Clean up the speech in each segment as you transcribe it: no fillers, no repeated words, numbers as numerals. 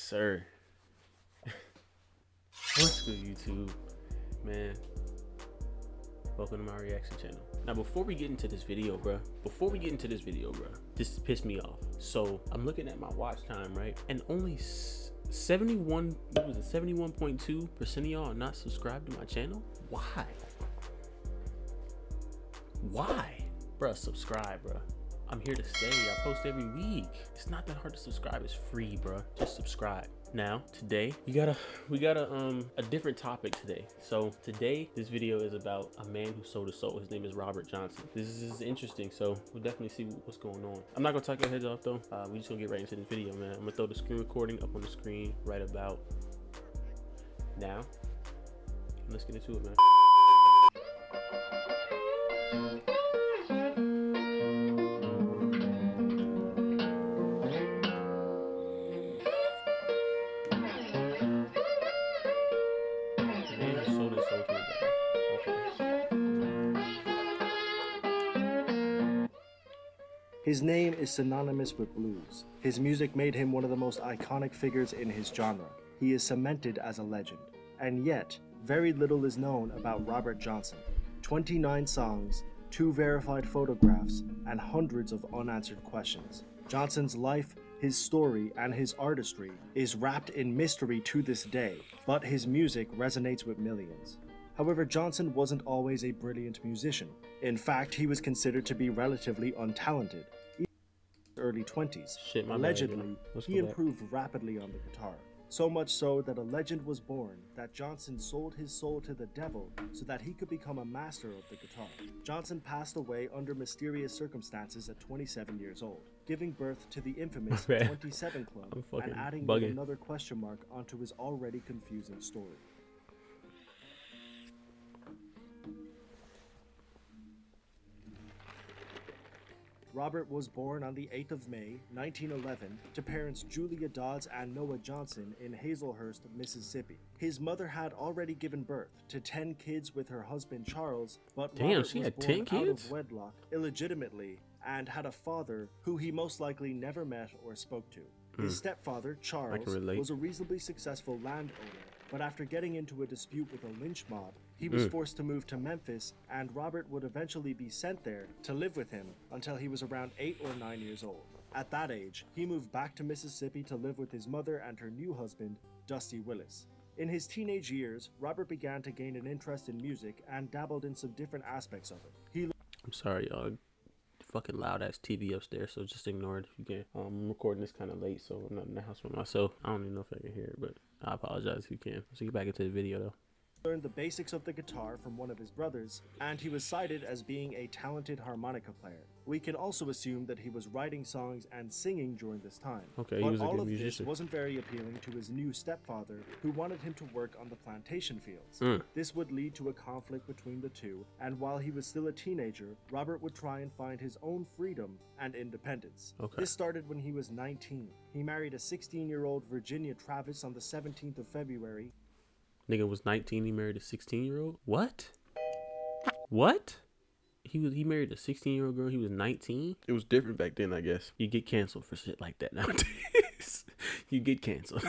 sir. What's good, YouTube? Man, welcome to my reaction channel. Now, before we get into this video, bruh, this pissed me off. So I'm looking at my watch time, right? And only 71.2% of y'all are not subscribed to my channel. Why? Bruh, subscribe, bruh. I'm here to stay. I post every week. It's not that hard to subscribe. It's free, bruh. Just subscribe. Now, today, we got a different topic today. So today, this video is about a man who sold his soul. His name is Robert Johnson. This is interesting, so we'll definitely see what's going on. I'm not gonna talk your heads off though. We just gonna get right into this video, man. I'm gonna throw the screen recording up on the screen right about now. Let's get into it, man. His name is synonymous with blues. His music made him one of the most iconic figures in his genre. He is cemented as a legend. And yet, very little is known about Robert Johnson. 29 songs, 2 verified photographs, and hundreds of unanswered questions. Johnson's life, his story, and his artistry is wrapped in mystery to this day, but his music resonates with millions. However, Johnson wasn't always a brilliant musician. In fact, he was considered to be relatively untalented. Even in his early 20s, allegedly, he improved rapidly on the guitar. So much so that a legend was born that Johnson sold his soul to the devil so that he could become a master of the guitar. Johnson passed away under mysterious circumstances at 27 years old, giving birth to the infamous 27 Club and adding yet another question mark onto his already confusing story. Robert was born on the 8th of May, 1911, to parents Julia Dodds and Noah Johnson in Hazelhurst, Mississippi. His mother had already given birth to 10 kids with her husband Charles, but Robert was born out of wedlock illegitimately and had a father who he most likely never met or spoke to. His stepfather, Charles, was a reasonably successful landowner, but after getting into a dispute with a lynch mob, he was forced to move to Memphis, and Robert would eventually be sent there to live with him until he was around 8 or 9 years old. At that age, he moved back to Mississippi to live with his mother and her new husband, Dusty Willis. In his teenage years, Robert began to gain an interest in music and dabbled in some different aspects of it. I'm sorry, y'all. Fucking loud ass TV upstairs, so just ignore it if you can. I'm recording this kind of late, so I'm not in the house by myself. I don't even know if I can hear it, but I apologize if you can. Let's get back into the video though. Learned the basics of the guitar from one of his brothers, and he was cited as being a talented harmonica player. We can also assume that he was writing songs and singing during this time. Okay, but he was a all good of musician. this wasn't very appealing to his new stepfather, who wanted him to work on the plantation fields. This would lead to a conflict between the two, and while he was still a teenager, Robert would try and find his own freedom and independence. This started when he was 19. He married a 16-year-old Virginia Travis on the 17th of February. Nigga was 19, he married a 16-year-old? What? What? He married a 16-year-old girl, he was 19? It was different back then, I guess. You get canceled for shit like that nowadays. You get canceled.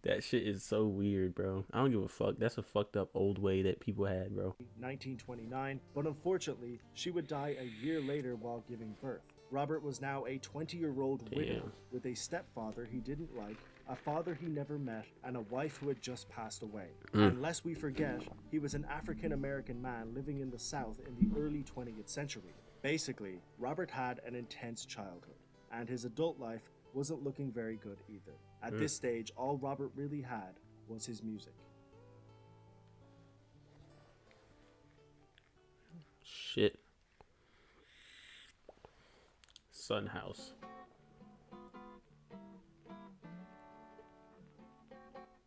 That shit is so weird, bro. I don't give a fuck. That's a fucked up old way that people had, bro. 1929, but unfortunately, she would die a year later while giving birth. Robert was now a 20-year-old widow with a stepfather he didn't like, a father he never met, and a wife who had just passed away. And lest we forget, he was an African-American man living in the South in the early 20th century. Basically, Robert had an intense childhood, and his adult life wasn't looking very good either. At this stage, all Robert really had was his music. Shit. Son House.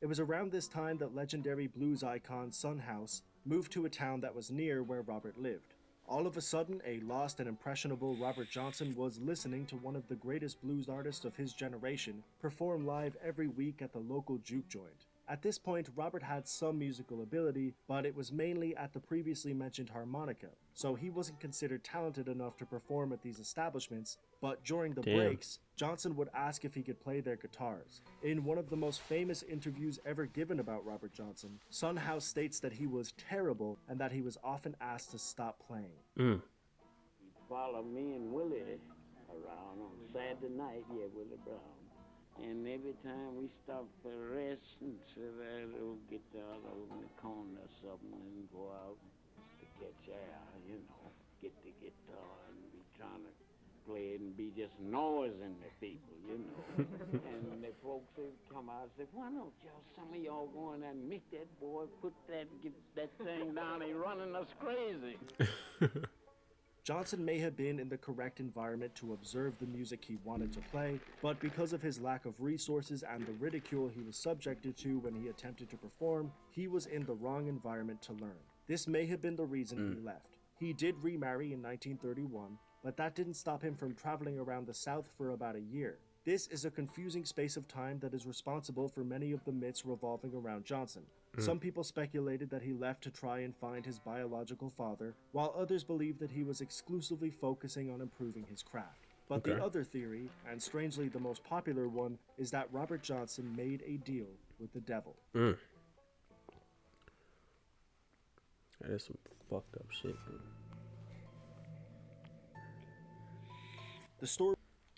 It was around this time that legendary blues icon Son House moved to a town that was near where Robert lived. All of a sudden, a lost and impressionable Robert Johnson was listening to one of the greatest blues artists of his generation perform live every week at the local juke joint. At this point, Robert had some musical ability, but it was mainly at the previously mentioned harmonica, so he wasn't considered talented enough to perform at these establishments, but during the breaks, Johnson would ask if he could play their guitars. In one of the most famous interviews ever given about Robert Johnson, Son House states that he was terrible and that he was often asked to stop playing. He'd follow me and Willie around on Saturday night, Willie Brown. And every time we stopped for rest and sit at a little guitar over in the corner or something and go out to catch air, get the guitar and be trying to play it and be just noising the people, And the folks would come out and say, why don't some of y'all go in there and meet that boy, get that thing down, he running us crazy. Johnson may have been in the correct environment to observe the music he wanted to play, but because of his lack of resources and the ridicule he was subjected to when he attempted to perform, he was in the wrong environment to learn. This may have been the reason he left. He did remarry in 1931, but that didn't stop him from traveling around the South for about a year. This is a confusing space of time that is responsible for many of the myths revolving around Johnson. Some people speculated that he left to try and find his biological father, while others believed that he was exclusively focusing on improving his craft. But the other theory, and strangely the most popular one, is that Robert Johnson made a deal with the devil. That is some fucked up shit, bro. The story...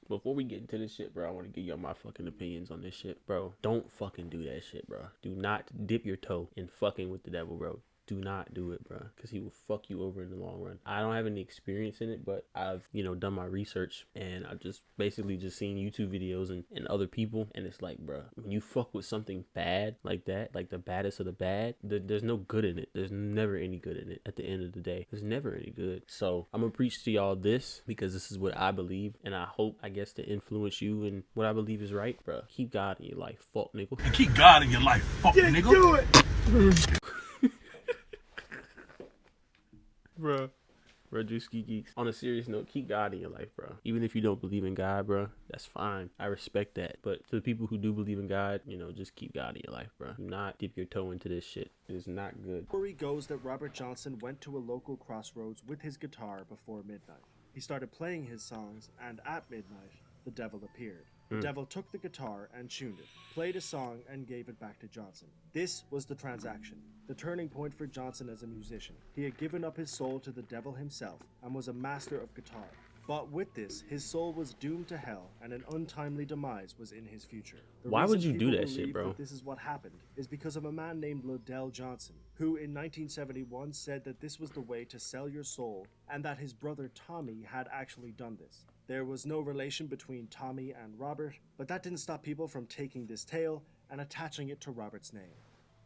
Before we get into this shit, bro, I want to give y'all my fucking opinions on this shit, bro. Don't fucking do that shit, bro. Do not dip your toe in fucking with the devil, bro. Do not do it, bro, because he will fuck you over in the long run. I don't have any experience in it, but I've, done my research, and I've just basically just seen YouTube videos and other people, and it's like, bro, when you fuck with something bad like that, like the baddest of the bad, there's no good in it. There's never any good in it at the end of the day. There's never any good. So I'm gonna preach to y'all this because this is what I believe, and I hope, I guess, to influence you in what I believe is right, bro. Keep God in your life, fuck nigga. Keep God in your life, fuck nigga. Do it! Bro, Drewski Geeks. On a serious note, keep God in your life, bro. Even if you don't believe in God, bro, that's fine. I respect that. But to the people who do believe in God, just keep God in your life, bro. Do not dip your toe into this shit. It is not good. The story goes that Robert Johnson went to a local crossroads with his guitar before midnight. He started playing his songs, and at midnight, the devil appeared. The devil took the guitar and tuned it, played a song, and gave it back to Johnson. This was the transaction, the turning point for Johnson as a musician. He had given up his soul to the devil himself and was a master of guitar. But with this, his soul was doomed to hell, and an untimely demise was in his future. Why would you do that shit, bro? This is what happened is because of a man named Liddell Johnson, who in 1971 said that this was the way to sell your soul, and that his brother Tommy had actually done this. There was no relation between Tommy and Robert, but that didn't stop people from taking this tale and attaching it to Robert's name.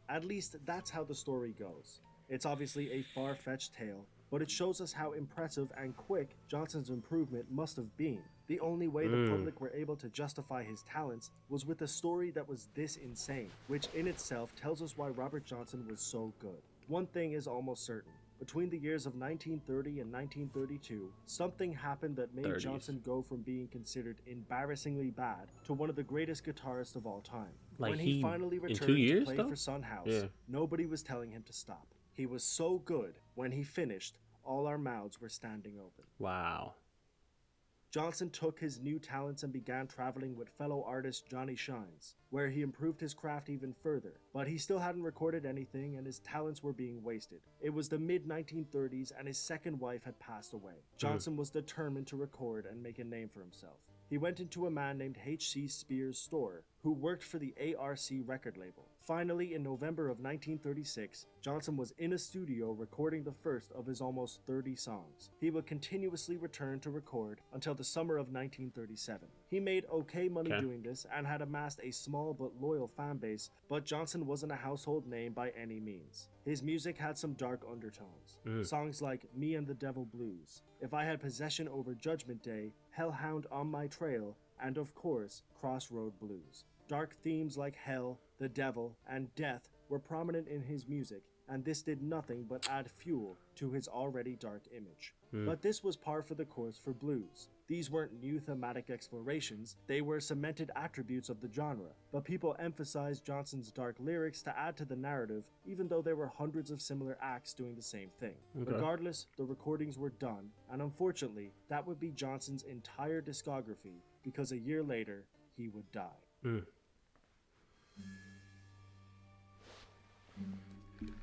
At least that's how the story goes. It's obviously a far-fetched tale, but it shows us how impressive and quick Johnson's improvement must have been. The only way the public were able to justify his talents was with a story that was this insane, which in itself tells us why Robert Johnson was so good. One thing is almost certain. Between the years of 1930 and 1932, something happened that made 30s. Johnson go from being considered embarrassingly bad to one of the greatest guitarists of all time. Like when he finally in returned 2 years, to play though? for Son House, Yeah. nobody was telling him to stop. He was so good, when he finished, all our mouths were standing open. Wow. Johnson took his new talents and began traveling with fellow artist Johnny Shines, where he improved his craft even further, but he still hadn't recorded anything and his talents were being wasted. It was the mid-1930s and his second wife had passed away. Johnson was determined to record and make a name for himself. He went into a man named H.C. Spears' store, who worked for the ARC record label. Finally, in November of 1936, Johnson was in a studio recording the first of his almost 30 songs. He would continuously return to record until the summer of 1937. He made okay money doing this and had amassed a small but loyal fan base, but Johnson wasn't a household name by any means. His music had some dark undertones. Songs like Me and the Devil Blues, If I Had Possession Over Judgment Day, Hellhound on My Trail, and of course, Crossroad Blues. Dark themes like hell, the devil, and death were prominent in his music, and this did nothing but add fuel to his already dark image. Hmm. But this was par for the course for blues. These weren't new thematic explorations, they were cemented attributes of the genre, but people emphasized Johnson's dark lyrics to add to the narrative, even though there were hundreds of similar acts doing the same thing. Okay. Regardless, the recordings were done, and unfortunately, that would be Johnson's entire discography, because a year later, he would die. Hmm.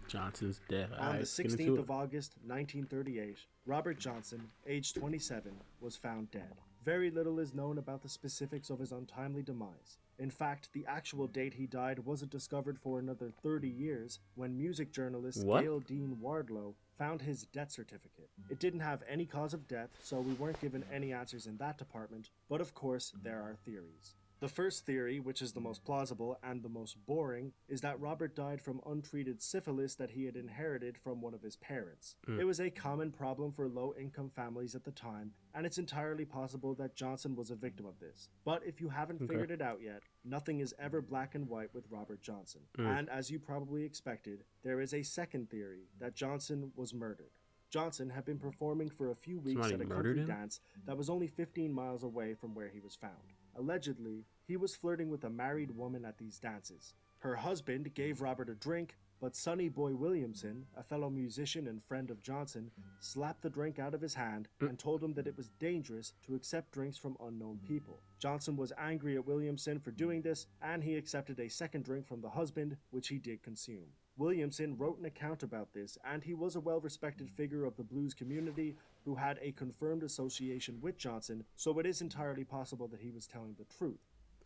Johnson's death. On the 16th of August, 1938, Robert Johnson, aged 27, was found dead. Very little is known about the specifics of his untimely demise. In fact, the actual date he died wasn't discovered for another 30 years when music journalist Gail Dean Wardlow found his death certificate. It didn't have any cause of death, so we weren't given any answers in that department, but of course, there are theories. The first theory, which is the most plausible and the most boring, is that Robert died from untreated syphilis that he had inherited from one of his parents. It was a common problem for low-income families at the time, and it's entirely possible that Johnson was a victim of this. But if you haven't figured it out yet, nothing is ever black and white with Robert Johnson. And as you probably expected, there is a second theory that Johnson was murdered. Johnson had been performing for a few weeks at a country dance that was only 15 miles away from where he was found. Allegedly, he was flirting with a married woman at these dances. Her husband gave Robert a drink, but Sonny Boy Williamson, a fellow musician and friend of Johnson, slapped the drink out of his hand and told him that it was dangerous to accept drinks from unknown people. Johnson was angry at Williamson for doing this, and he accepted a second drink from the husband, which he did consume. Williamson wrote an account about this, and he was a well-respected figure of the blues community who had a confirmed association with Johnson, so it is entirely possible that he was telling the truth.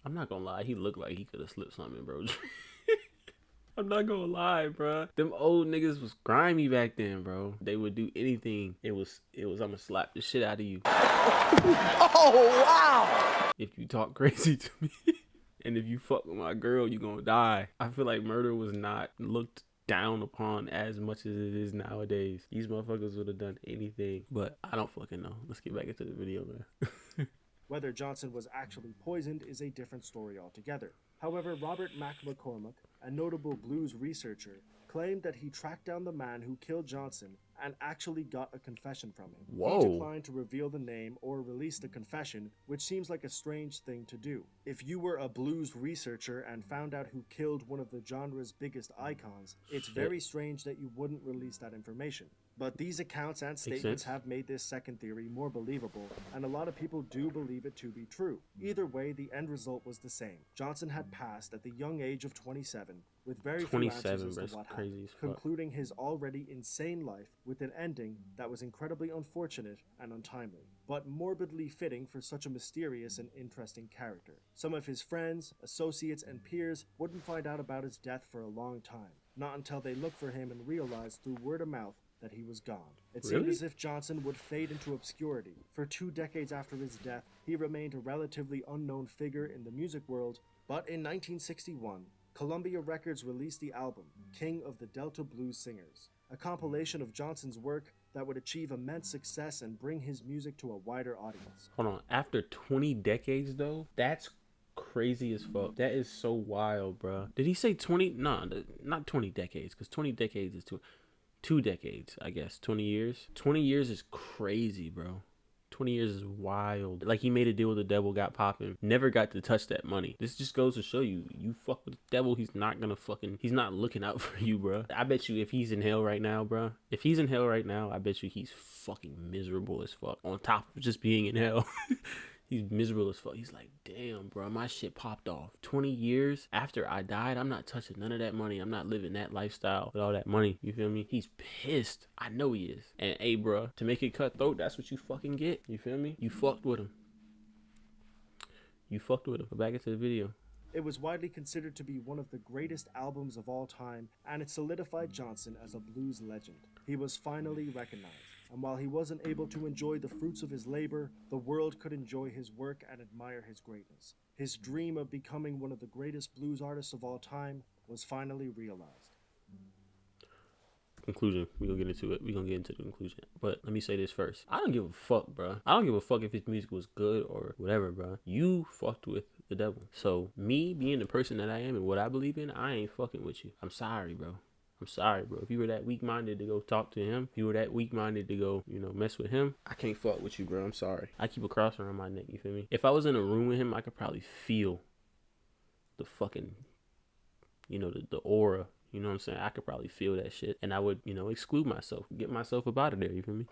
I'm not gonna lie, he looked like he could have slipped something, bro. I'm not gonna lie, bro. Them old niggas was grimy back then, bro. They would do anything. It was I'm gonna slap the shit out of you. Oh, wow! If you talk crazy to me. And if you fuck with my girl, you gonna die. I feel like murder was not looked down upon as much as it is nowadays. These motherfuckers would have done anything, but I don't fucking know. Let's get back into the video, man. Whether Johnson was actually poisoned is a different story altogether. However, Robert Mac McCormack, a notable blues researcher, claimed that he tracked down the man who killed Johnson and actually got a confession from him. Whoa. He declined to reveal the name or release the confession, which seems like a strange thing to do. If you were a blues researcher and found out who killed one of the genre's biggest icons, it's very strange that you wouldn't release that information. But these accounts and statements have made this second theory more believable, and a lot of people do believe it to be true. Either way, the end result was the same. Johnson had passed at the young age of 27, with very few answers as to what happened, concluding his already insane life with an ending that was incredibly unfortunate and untimely, but morbidly fitting for such a mysterious and interesting character. Some of his friends, associates, and peers wouldn't find out about his death for a long time, not until they looked for him and realized through word of mouth that he was gone. It seemed as if Johnson would fade into obscurity. For 2 decades after his death, he remained a relatively unknown figure in the music world, but in 1961, Columbia Records released the album King of the Delta Blues Singers, a compilation of Johnson's work that would achieve immense success and bring his music to a wider audience. Hold on, after 20 decades though? That's crazy as fuck. That is so wild, bro. Did he say 20? Nah, not 20 decades, because 20 decades is 2 decades, I guess. 20 years? 20 years is crazy, bro. 20 years is wild. Like, he made a deal with the devil, got popping, never got to touch that money. This just goes to show you, you fuck with the devil, he's not looking out for you, bro. I bet you if he's in hell right now, bro, I bet you he's fucking miserable as fuck. On top of just being in hell. He's miserable as fuck. He's like, damn, bro, my shit popped off. 20 years after I died, I'm not touching none of that money. I'm not living that lifestyle with all that money. You feel me? He's pissed. I know he is. And hey, bro, to make it cutthroat, that's what you fucking get. You feel me? You fucked with him. But back into the video. It was widely considered to be one of the greatest albums of all time, and it solidified Johnson as a blues legend. He was finally recognized, and while he wasn't able to enjoy the fruits of his labor, the world could enjoy his work and admire his greatness. His dream of becoming one of the greatest blues artists of all time was finally realized. Conclusion. We're gonna get into it. We're gonna get into the conclusion. But let me say this first. I don't give a fuck, bro. I don't give a fuck if his music was good or whatever, bro. You fucked with the devil. So me being the person that I am and what I believe in, I ain't fucking with you. I'm sorry, bro. I'm sorry, bro. If you were that weak-minded to go talk to him, if you were that weak-minded to go, you know, mess with him, I can't fuck with you, bro. I'm sorry. I keep a cross around my neck, you feel me? If I was in a room with him, I could probably feel the fucking, you know, the aura. You know what I'm saying? I could probably feel that shit. And I would, you know, exclude myself, get myself up out of there, you feel me?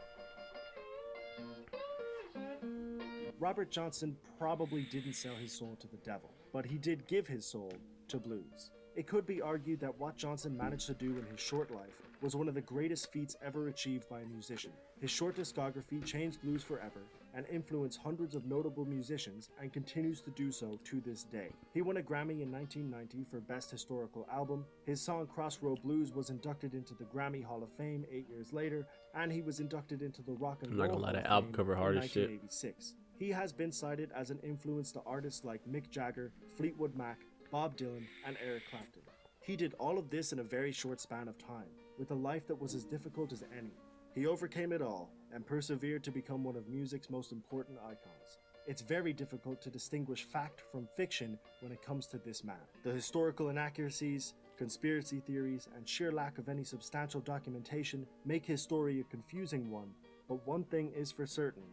Robert Johnson probably didn't sell his soul to the devil, but he did give his soul to blues. It could be argued that what Johnson managed to do in his short life was one of the greatest feats ever achieved by a musician. His short discography changed blues forever and influenced hundreds of notable musicians and continues to do so to this day. He won a Grammy in 1990 for Best Historical Album. His song Crossroad Blues was inducted into the Grammy Hall of Fame 8 years later, and he was inducted into the Rock and Roll Hall of Fame in 1986. He has been cited as an influence to artists like Mick Jagger, Fleetwood Mac, Bob Dylan, and Eric Clapton. He did all of this in a very short span of time, with a life that was as difficult as any. He overcame it all and persevered to become one of music's most important icons. It's very difficult to distinguish fact from fiction when it comes to this man. The historical inaccuracies, conspiracy theories, and sheer lack of any substantial documentation make his story a confusing one, but one thing is for certain: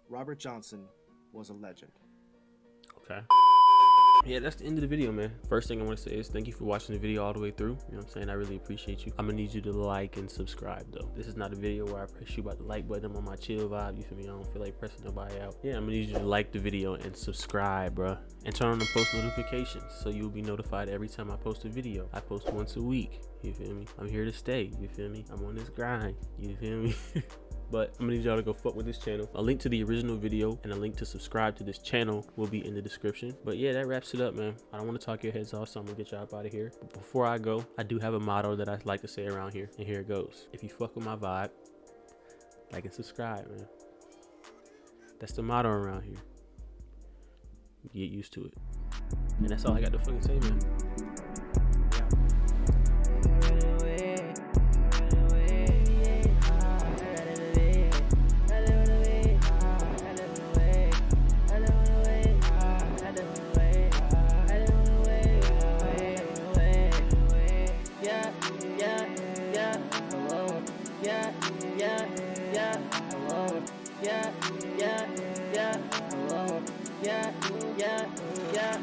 Robert Johnson was a legend. Okay. Yeah, that's the end of the video, man. First thing I want to say is thank you for watching the video all the way through. You know what I'm saying? I really appreciate you. I'm gonna need you to like and subscribe though. This is not a video where I press you about the like button. I'm on my chill vibe, you feel me? I don't feel like pressing nobody out. Yeah, I'm gonna need you to like the video and subscribe, bruh. And turn on the post notifications so you'll be notified every time I post a video. I post once a week, you feel me? I'm here to stay, you feel me? I'm on this grind, you feel me? But I'm gonna need y'all to go fuck with this channel. A link to the original video and a link to subscribe to this channel will be in the description. But yeah, that wraps it up, man. I don't want to talk your heads off, so I'm gonna get y'all up out of here. But before I go, I do have a motto that I like to say around here, and here it goes: if you fuck with my vibe, like and subscribe, man. That's the motto around here. Get used to it. And that's all I got to fucking say, man. Yeah.